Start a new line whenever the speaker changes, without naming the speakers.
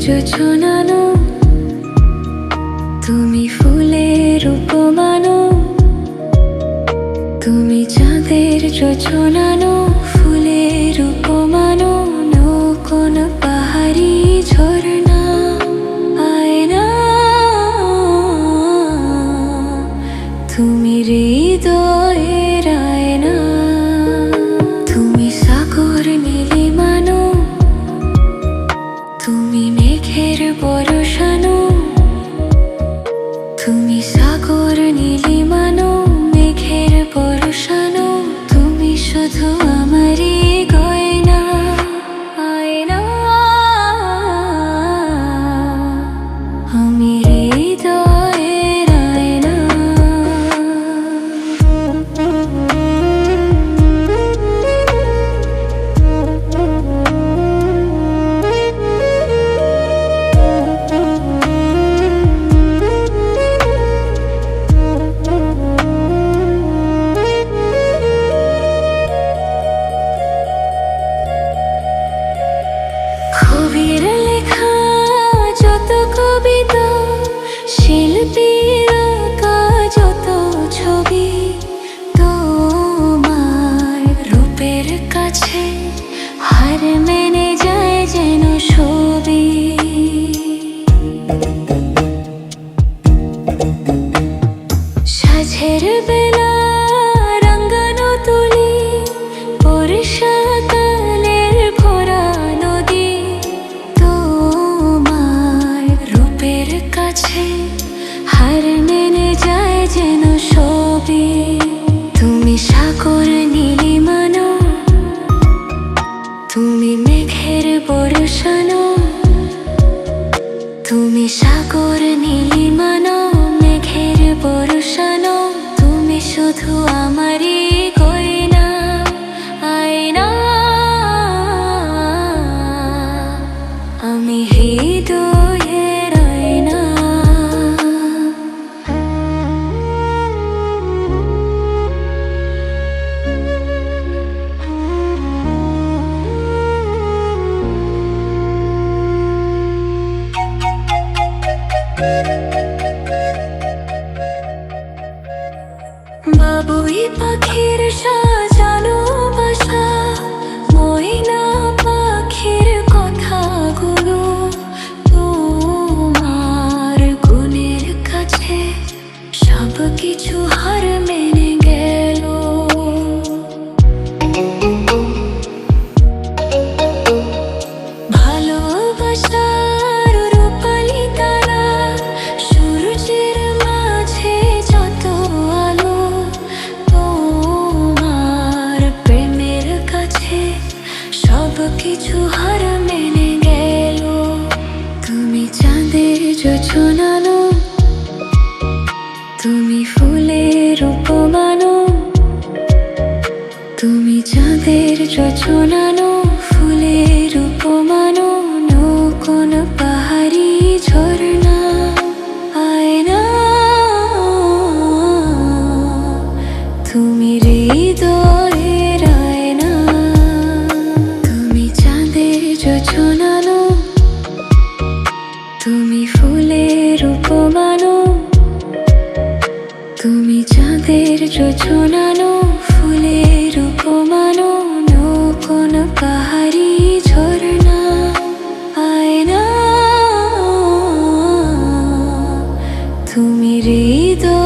যোছনানো তুমি ফুলের উপমানো, তুমি চাঁদের যোছনানো ফুলের উপমানো, কোন পাহাড়ি ঝরনা আয়না, তুমি হৃদয়ের আয়না, তুমি সাগর নীলিমানো, তুমি মেঘের বরসানো, তুমি সাগর নীলিমানো, মেঘের বরসানো, তুমি শুধু আমারই গয়না আয়না, আমি হৃদয়ের আয়না। কবির লেখা যত কবিতা, শিল্পীর আঁকা যত ছবি, তোমার রূপের কাছে হার মেনে যায় যেন ছবি। সাঝের বেলা রাঙানো তুলি, বর্ষাকালের ভরা নদী, তোমার রূপের কাছে হার মেনে যায় যেন ছবি। তুমি সাগর নীলিমানো, তুমি মেঘের বরসানো, তুমি সাগর নীলিমানো, মেঘের বরসানো, তুমি শুধু আমারই গয়না আয়না, আমি হৃদয়ের আয়না। বাবুই পাখির সাজানো বাসা, ময়না পাখির কথাগুলো, তোমার গুণের কাছে সব কিছু হার মেনে গেল। ভালোবাসার রূপালি তারা, সূর্যের মাঝে যত আলো, তোমার প্রেমের কাছে সব কিছু হার মেনে গেল। তুমি চাঁদের যোছনানো, তুমি ফুলের উপমানো, তুমি চাঁদের যোছনানো ফুলের উপমানো, কোন পাহাড়ি ঝরনা আয়না, তুমি হৃদয়ের আয়না। তুমি চাঁদের যোছনানো, তুমি ফুলের উপমানো, তুমি চাঁদের যোছনানো ফুলের উপমানো, কোন পাহাড়ি ঝরনা আয়না, তুমি হৃদয়।